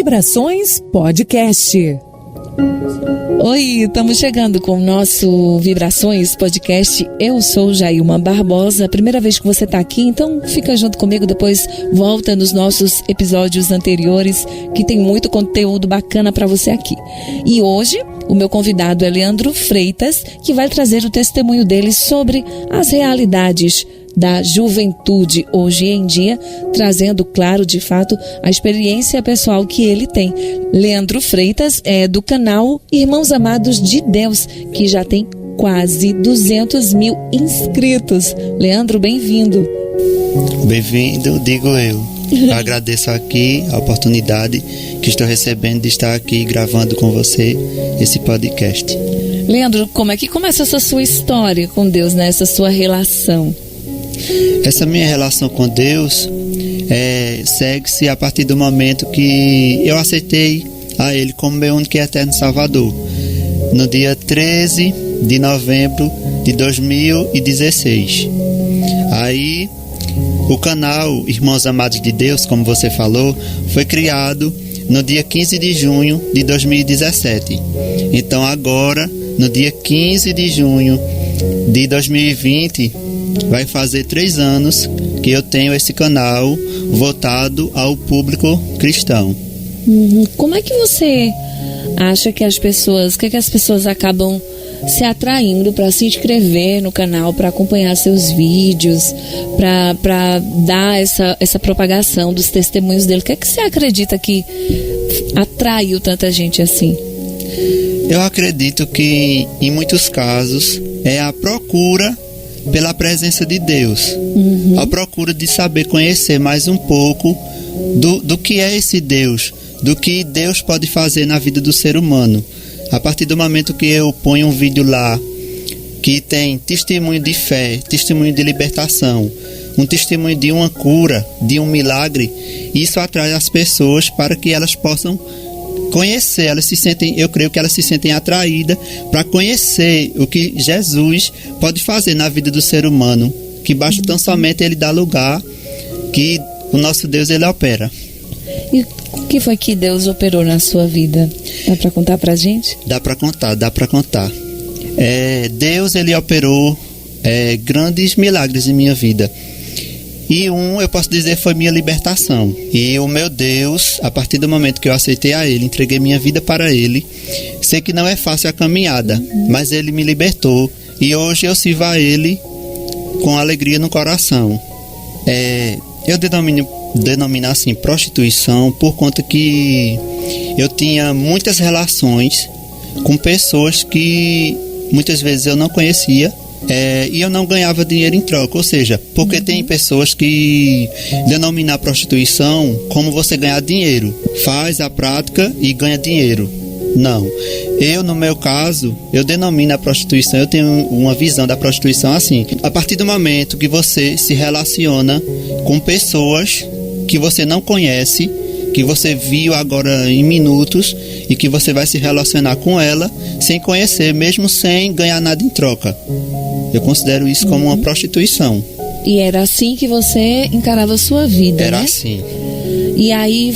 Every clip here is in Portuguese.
Vibrações Podcast. Oi, estamos chegando com o nosso Vibrações Podcast. Eu sou Jailma Barbosa, primeira vez que você está aqui, então fica junto comigo, depois volta nos nossos episódios anteriores, que tem muito conteúdo bacana para você aqui. E hoje, o meu convidado é Leandro Freitas, que vai trazer o testemunho dele sobre as realidades da juventude hoje em dia, trazendo, claro, de fato, a experiência pessoal que ele tem. Leandro Freitas é do canal Irmãos Amados de Deus, que já tem quase 200 mil inscritos. Leandro, bem-vindo. Bem-vindo, digo eu. Eu agradeço aqui a oportunidade que estou recebendo de estar aqui gravando com você esse podcast. Leandro, como é que começa essa sua história com Deus, né? Essa sua relação? Essa minha relação com Deus segue-se a partir do momento que eu aceitei a Ele como meu único e eterno Salvador, no dia 13 de novembro de 2016. Aí, o canal Irmãos Amados de Deus, como você falou, foi criado no dia 15 de junho de 2017. Então agora, no dia 15 de junho de 2020, vai fazer 3 anos que eu tenho esse canal voltado ao público cristão. Como é que você acha que as pessoas acabam se atraindo para se inscrever no canal, para acompanhar seus vídeos, para dar essa propagação dos testemunhos dele? O que é que você acredita que atraiu tanta gente assim? Eu acredito que em muitos casos é a procura pela presença de Deus, a procura de saber conhecer mais um pouco do que é esse Deus, do que Deus pode fazer na vida do ser humano. A partir do momento que eu ponho um vídeo lá que tem testemunho de fé, testemunho de libertação, um testemunho de uma cura, de um milagre, isso atrai as pessoas para que elas possam conhecer, eu creio que elas se sentem atraídas para conhecer o que Jesus pode fazer na vida do ser humano, que basta tão somente Ele dar lugar, que o nosso Deus, Ele opera. E o que foi que Deus operou na sua vida? Dá para contar pra gente? Dá para contar. Deus, Ele operou grandes milagres em minha vida. E eu posso dizer, foi minha libertação. E o meu Deus, a partir do momento que eu aceitei a Ele, entreguei minha vida para Ele, sei que não é fácil a caminhada, mas Ele me libertou. E hoje eu sirvo a Ele com alegria no coração. Eu denomino assim prostituição por conta que eu tinha muitas relações com pessoas que muitas vezes eu não conhecia. E eu não ganhava dinheiro em troca, ou seja, porque tem pessoas que denominam a prostituição como você ganhar dinheiro, faz a prática e ganha dinheiro. Não, no meu caso, eu denomino a prostituição, eu tenho uma visão da prostituição assim: a partir do momento que você se relaciona com pessoas que você não conhece, que você viu agora em minutos, e que você vai se relacionar com ela sem conhecer, mesmo sem ganhar nada em troca. Eu considero isso como uma prostituição. E era assim que você encarava a sua vida, Era né? assim. E aí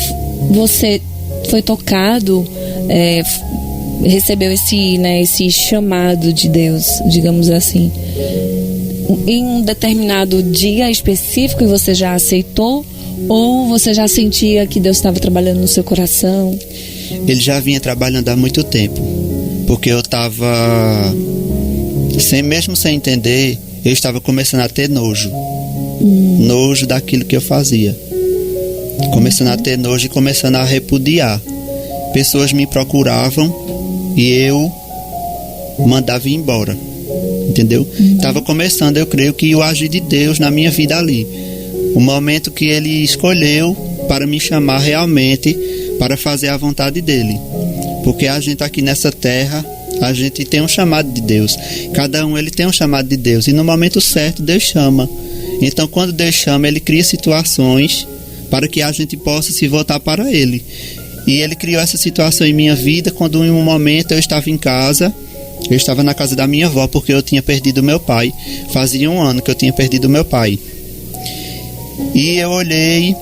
você foi tocado, recebeu esse chamado de Deus, digamos assim. Em um determinado dia específico, e você já aceitou? Ou você já sentia que Deus estava trabalhando no seu coração? Ele já vinha trabalhando há muito tempo, porque eu estava, mesmo sem entender, eu estava começando a ter nojo daquilo que eu fazia, começando a ter nojo e começando a repudiar. Pessoas me procuravam e eu mandava ir embora, entendeu? Estava começando, eu creio que o agir de Deus na minha vida ali, o momento que Ele escolheu para me chamar realmente para fazer a vontade dEle. Porque a gente aqui nessa terra, a gente tem um chamado de Deus. Cada um, ele tem um chamado de Deus. E no momento certo, Deus chama. Então, quando Deus chama, Ele cria situações para que a gente possa se voltar para Ele. E Ele criou essa situação em minha vida quando em um momento eu estava em casa. Eu estava na casa da minha avó porque eu tinha perdido meu pai. Fazia 1 ano que eu tinha perdido meu pai. E eu olhei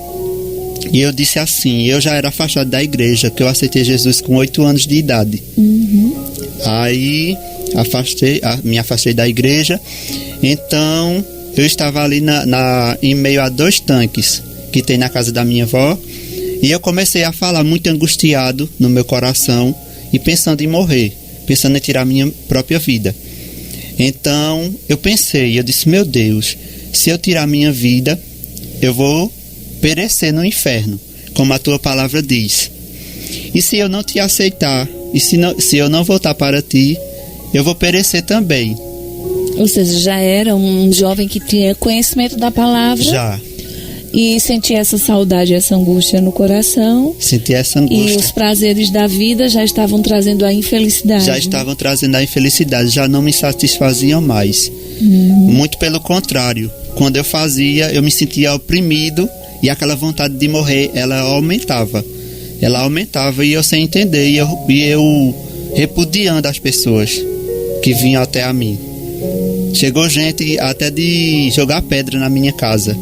E eu disse assim, eu já era afastado da igreja, que eu aceitei Jesus com 8 anos de idade. Aí me afastei da igreja. Então eu estava ali em meio a 2 tanques que tem na casa da minha avó. E eu comecei a falar muito angustiado no meu coração e pensando em morrer, pensando em tirar minha própria vida. Então eu disse, meu Deus, se eu tirar minha vida, eu vou perecer no inferno, como a tua palavra diz. E se eu não te aceitar, e se eu não voltar para ti, eu vou perecer também. Ou seja, já era um jovem que tinha conhecimento da palavra. Já. E sentia essa saudade, essa angústia no coração. Senti essa angústia. E os prazeres da vida já estavam trazendo a infelicidade. Já estavam trazendo a infelicidade, já não me satisfaziam mais. Muito pelo contrário. Quando eu fazia, eu me sentia oprimido e aquela vontade de morrer, ela aumentava. Ela aumentava e eu sem entender. E eu repudiando as pessoas que vinham até a mim. Chegou gente até de jogar pedra na minha casa.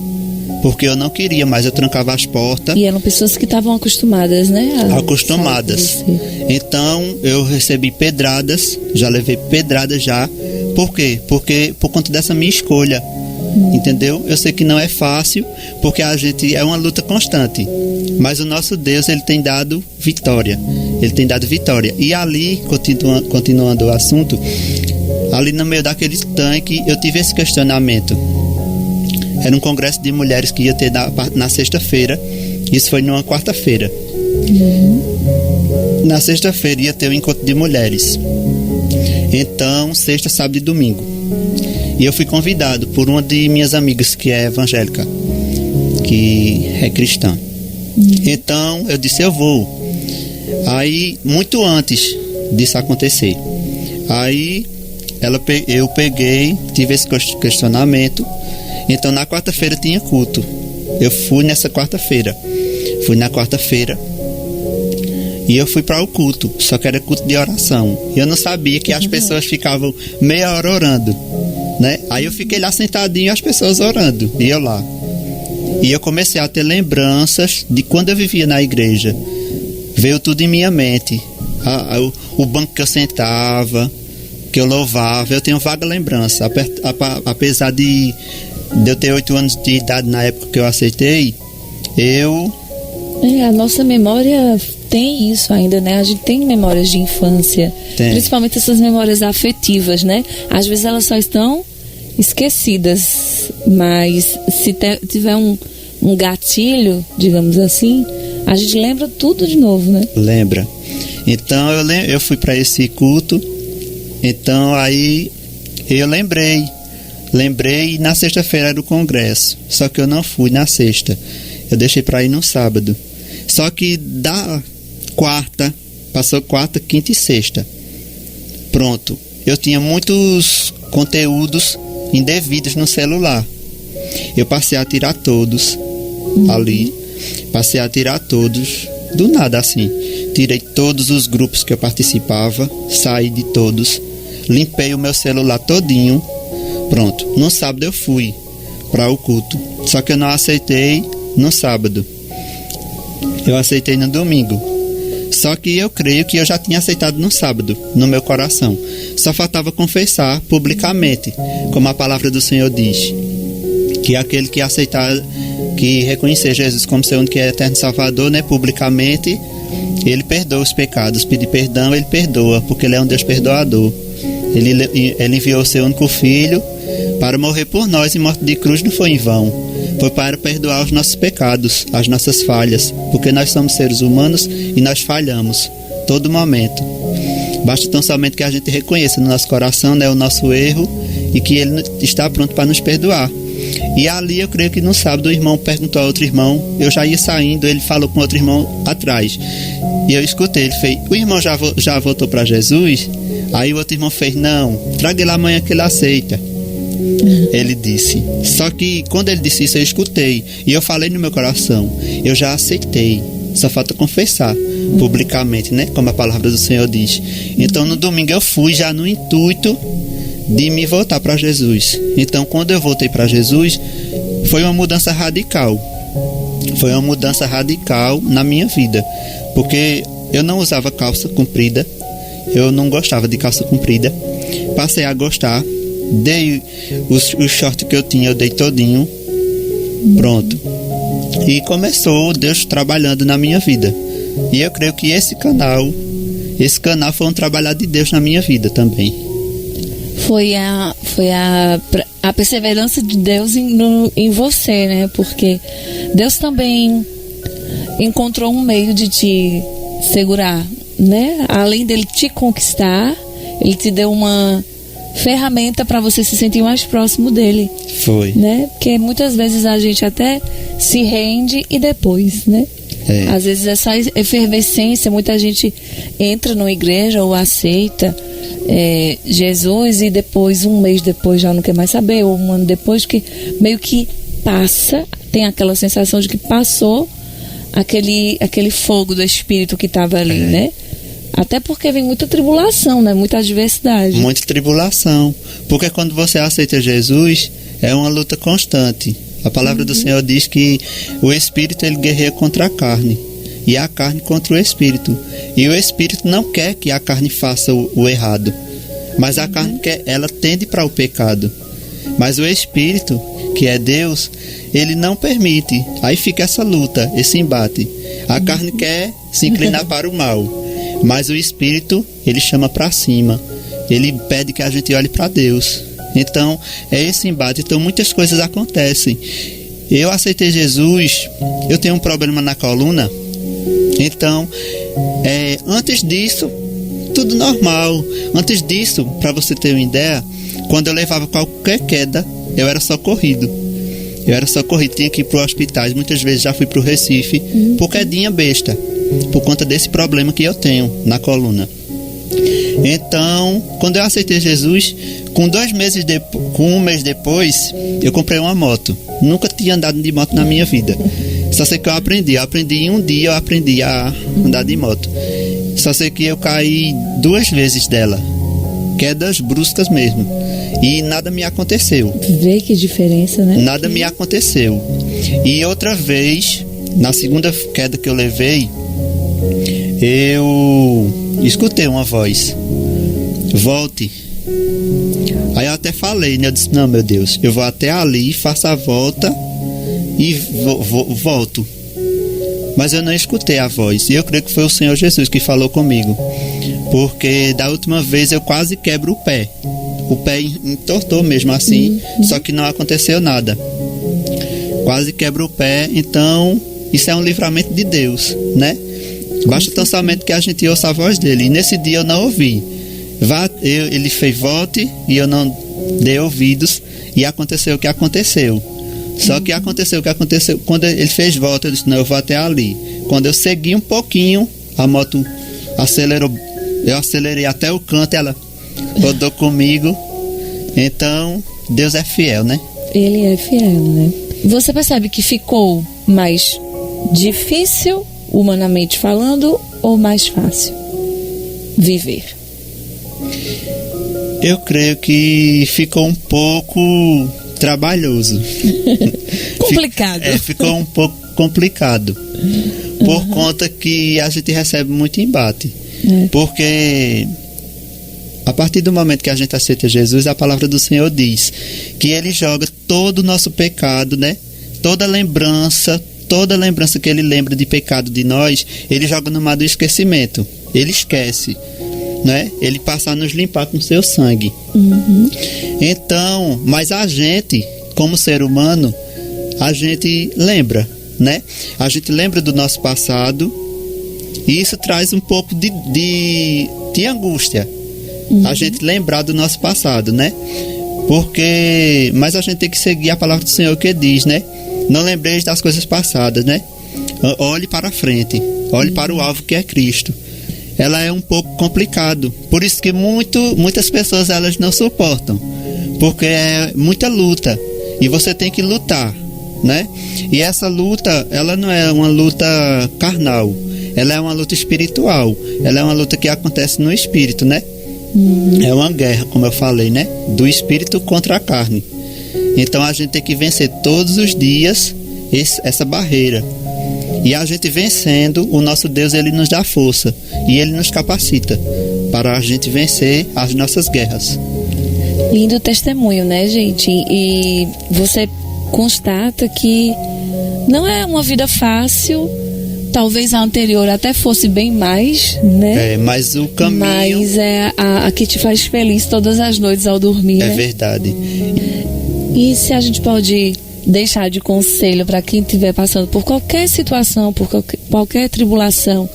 Porque eu não queria, mas eu trancava as portas. E eram pessoas que estavam acostumadas, né? Acostumadas. Então, eu recebi pedradas, já levei pedradas já. Por quê? Porque por conta dessa minha escolha. Entendeu? Eu sei que não é fácil, porque a gente é uma luta constante. Mas o nosso Deus, ele tem dado vitória. Ele tem dado vitória. E ali, continuando o assunto, ali no meio daquele tanque, eu tive esse questionamento. Era um congresso de mulheres que ia ter na sexta-feira. Isso foi numa quarta-feira. Na sexta-feira ia ter um encontro de mulheres. Então, sexta, sábado e domingo. E eu fui convidado por uma de minhas amigas que é evangélica, que é cristã. Então, eu disse, eu vou. Aí, muito antes disso acontecer. Aí, eu peguei, tive esse questionamento. Então, na quarta-feira tinha culto. Eu fui nessa quarta-feira. Fui na quarta-feira. E eu fui para o culto. Só que era culto de oração. E eu não sabia que as pessoas ficavam meia hora orando, né? Aí eu fiquei lá sentadinho e as pessoas orando. E eu lá. E eu comecei a ter lembranças de quando eu vivia na igreja. Veio tudo em minha mente. O banco que eu sentava, que eu louvava. Eu tenho vaga lembrança. Apesar de eu ter 8 anos de idade na época que eu aceitei, a nossa memória tem isso ainda, né? A gente tem memórias de infância, principalmente essas memórias afetivas, né? Às vezes elas só estão esquecidas, mas se tiver um gatilho, digamos assim, a gente lembra tudo de novo, né? Lembra. Então eu fui para esse culto, então aí eu lembrei e na sexta-feira era o congresso, só que eu não fui na sexta, eu deixei para ir no sábado. Só que da quarta, passou quarta, quinta e sexta, pronto, eu tinha muitos conteúdos indevidos no celular. Eu passei a tirar todos ali, passei a tirar todos do nada assim. Tirei todos os grupos que eu participava, saí de todos, limpei o meu celular todinho. Pronto, no sábado eu fui para o culto, só que eu não aceitei no sábado, eu aceitei no domingo. Só que eu creio que eu já tinha aceitado no sábado, no meu coração. Só faltava confessar publicamente, como a palavra do Senhor diz, que aquele que aceitar, que reconhecer Jesus como seu único e eterno Salvador, né, publicamente, ele perdoa os pecados. Pedir perdão, ele perdoa, porque ele é um Deus perdoador. Ele enviou o seu único Filho para morrer por nós, e morte de cruz não foi em vão. Foi para perdoar os nossos pecados, as nossas falhas, porque nós somos seres humanos e nós falhamos todo momento. Basta tão somente que a gente reconheça no nosso coração, né, o nosso erro, e que ele está pronto para nos perdoar. E ali eu creio que no sábado o irmão perguntou a outro irmão, eu já ia saindo, ele falou com outro irmão atrás, e eu escutei, ele fez, o irmão já voltou para Jesus? Aí o outro irmão fez, não, traga ele amanhã que ele aceita. Ele disse. Só que quando ele disse isso eu escutei, e eu falei no meu coração, eu já aceitei, só falta confessar publicamente, né, como a palavra do Senhor diz. Então no domingo eu fui já no intuito de me voltar para Jesus. Então quando eu voltei para Jesus, foi uma mudança radical. Foi uma mudança radical na minha vida, porque eu não usava calça comprida, eu não gostava de calça comprida, passei a gostar, dei o short que eu tinha, eu dei todinho, pronto, e começou Deus trabalhando na minha vida, e eu creio que esse canal foi um trabalhar de Deus na minha vida também. Foi a perseverança de Deus em você, né? Porque Deus também encontrou um meio de te segurar, né? Além dele te conquistar, ele te deu uma ferramenta para você se sentir mais próximo dele. Foi. Né? Porque muitas vezes a gente até se rende e depois, né? Às vezes essa efervescência, muita gente entra numa igreja ou aceita Jesus e depois, um mês depois, já não quer mais saber, ou um ano depois, que meio que passa, tem aquela sensação de que passou aquele fogo do Espírito que estava ali, né? Até porque vem muita tribulação, né? Muita adversidade. Muita tribulação, porque quando você aceita Jesus, é uma luta constante. A palavra do Senhor diz que o Espírito, ele guerreia contra a carne, e a carne contra o Espírito. E o Espírito não quer que a carne faça o errado, mas a carne ela tende para o pecado. Mas o Espírito, que é Deus, ele não permite. Aí fica essa luta, esse embate. A carne quer se inclinar para o mal, mas o Espírito, ele chama para cima. Ele pede que a gente olhe para Deus. Então, é esse embate. Então, muitas coisas acontecem. Eu aceitei Jesus, eu tenho um problema na coluna. Então, antes disso, tudo normal. Antes disso, para você ter uma ideia, quando eu levava qualquer queda, eu era socorrido. Tinha que ir para o hospital. Muitas vezes já fui para o Recife por quedinha besta, por conta desse problema que eu tenho na coluna. Então, quando eu aceitei Jesus, com um mês depois, eu comprei uma moto. Nunca tinha andado de moto na minha vida. Só sei que eu aprendi em um dia, eu aprendi a andar de moto. Só sei que eu caí 2 vezes dela, quedas bruscas mesmo, e nada me aconteceu. Vê que diferença, né? Nada me aconteceu. E outra vez, na segunda queda que eu levei, eu escutei uma voz: volte. Aí eu até falei, né? Eu disse: não, meu Deus, eu vou até ali, faço a volta e volto. Mas eu não escutei a voz, e eu creio que foi o Senhor Jesus que falou comigo, porque da última vez eu quase quebro o pé entortou mesmo assim, só que não aconteceu nada, quase quebro o pé. Então isso é um livramento de Deus, né? Basta tão somente que a gente ouça a voz dele, e nesse dia eu não ouvi. Ele fez volte e eu não dei ouvidos, e aconteceu o que aconteceu. Só que aconteceu o que aconteceu. Quando ele fez volta, eu disse: não, eu vou até ali. Quando eu segui um pouquinho, a moto acelerou. Eu acelerei até o canto, ela rodou comigo. Então, Deus é fiel, né? Ele é fiel, né? Você percebe que ficou mais difícil, humanamente falando, ou mais fácil viver? Eu creio que ficou um pouco trabalhoso. Complicado. Ficou um pouco complicado. Por conta que a gente recebe muito embate. Porque a partir do momento que a gente aceita Jesus, a palavra do Senhor diz que ele joga todo o nosso pecado, né? Toda lembrança que ele lembra de pecado de nós, ele joga no mar do esquecimento. Ele esquece, né? Ele passa a nos limpar com seu sangue. Então, mas a gente, como ser humano, a gente lembra, né? A gente lembra do nosso passado, e isso traz um pouco de angústia. A gente lembrar do nosso passado, né? Mas a gente tem que seguir a palavra do Senhor que diz, né? Não lembreis das coisas passadas, né? Olhe para a frente, olhe para o alvo que é Cristo. Ela é um pouco complicado, por isso que muitas pessoas elas não suportam, porque é muita luta e você tem que lutar, né? E essa luta, ela não é uma luta carnal, ela é uma luta espiritual, ela é uma luta que acontece no espírito, né? É uma guerra, como eu falei, né? Do espírito contra a carne. Então a gente tem que vencer todos os dias essa barreira, E a gente vencendo, o nosso Deus, ele nos dá força e ele nos capacita para a gente vencer as nossas guerras. Lindo testemunho, né, gente? E você constata que não é uma vida fácil. Talvez a anterior até fosse bem mais, né? Mas o caminho... Mas é a que te faz feliz todas as noites ao dormir, É né? verdade. E se a gente pode deixar de conselho para quem estiver passando por qualquer situação, por qualquer tribulação,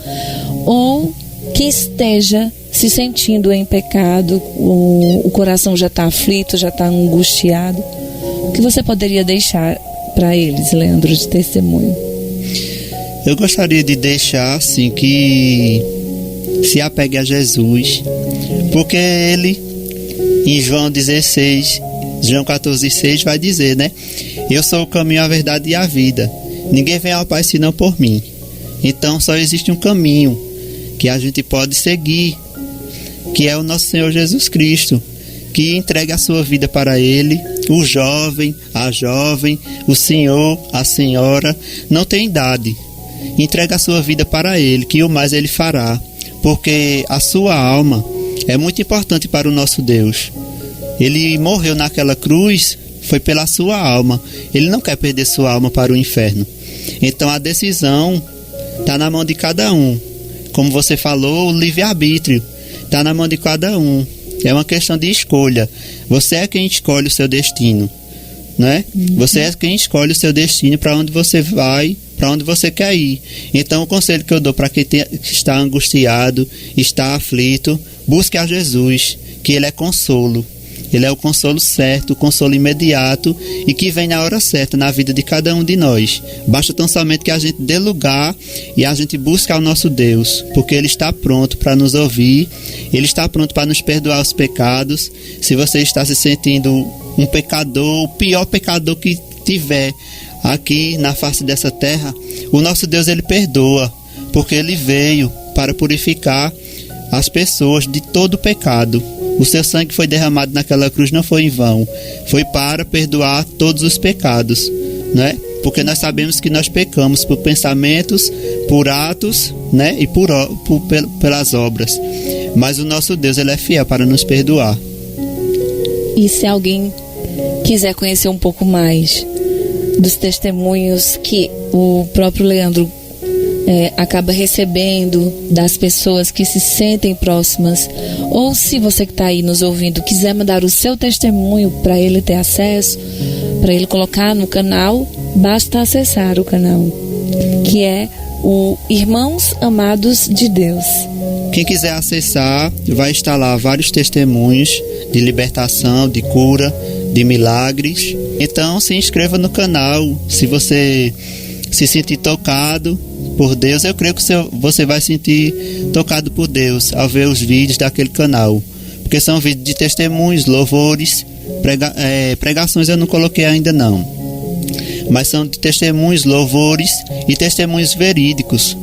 ou que esteja se sentindo em pecado, o coração já está aflito, já está angustiado, o que você poderia deixar para eles, Leandro, de testemunho? Eu gostaria de deixar assim que se apegue a Jesus, porque ele em João 14,6 vai dizer, né? Eu sou o caminho, a verdade e a vida. Ninguém vem ao Pai senão por mim. Então só existe um caminho que a gente pode seguir, que é o nosso Senhor Jesus Cristo, que entrega a sua vida para Ele. O jovem, a jovem, o senhor, a senhora, não tem idade. Entrega a sua vida para Ele, que o mais Ele fará, porque a sua alma é muito importante para o nosso Deus. Ele morreu naquela cruz, foi pela sua alma. Ele não quer perder sua alma para o inferno. Então a decisão está na mão de cada um. Como você falou, o livre-arbítrio está na mão de cada um. É uma questão de escolha. Você é quem escolhe o seu destino, né? Você é quem escolhe o seu destino, para onde você vai, para onde você quer ir. Então o conselho que eu dou para quem está angustiado, está aflito, busque a Jesus, que Ele é consolo. Ele é o consolo certo, o consolo imediato e que vem na hora certa na vida de cada um de nós. Basta tão somente que a gente dê lugar e a gente busque ao nosso Deus, porque Ele está pronto para nos ouvir, Ele está pronto para nos perdoar os pecados. Se você está se sentindo um pecador, o pior pecador que tiver aqui na face dessa terra, o nosso Deus, Ele perdoa, porque Ele veio para purificar as pessoas de todo o pecado. O seu sangue foi derramado naquela cruz, não foi em vão. Foi para perdoar todos os pecados, né? Porque nós sabemos que nós pecamos por pensamentos, por atos, né? E pelas obras. Mas o nosso Deus, Ele é fiel para nos perdoar. E se alguém quiser conhecer um pouco mais dos testemunhos que o próprio Leandro acaba recebendo das pessoas que se sentem próximas, ou se você que está aí nos ouvindo quiser mandar o seu testemunho para ele ter acesso, para ele colocar no canal, basta acessar o canal, que é o Irmãos Amados de Deus. Quem quiser acessar, vai estar lá vários testemunhos de libertação, de cura, de milagres. Então se inscreva no canal. Se você se sentir tocado por Deus, eu creio que você vai sentir tocado por Deus ao ver os vídeos daquele canal, porque são vídeos de testemunhos, louvores, pregações eu não coloquei ainda não, mas são de testemunhos, louvores e testemunhos verídicos.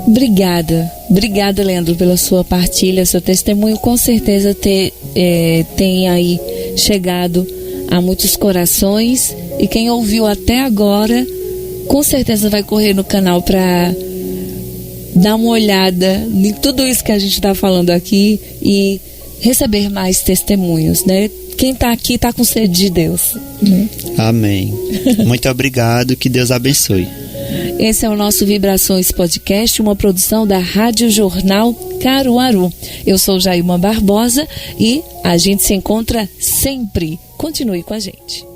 Obrigada, Leandro, pela sua partilha, seu testemunho com certeza tem aí chegado a muitos corações, e quem ouviu até agora com certeza vai correr no canal para dar uma olhada em tudo isso que a gente está falando aqui e receber mais testemunhos, né? Quem está aqui está com sede de Deus, né? Amém. Muito obrigado, que Deus abençoe. Esse é o nosso Vibrações Podcast, uma produção da Rádio Jornal Caruaru. Eu sou Jailma Barbosa e a gente se encontra sempre. Continue com a gente.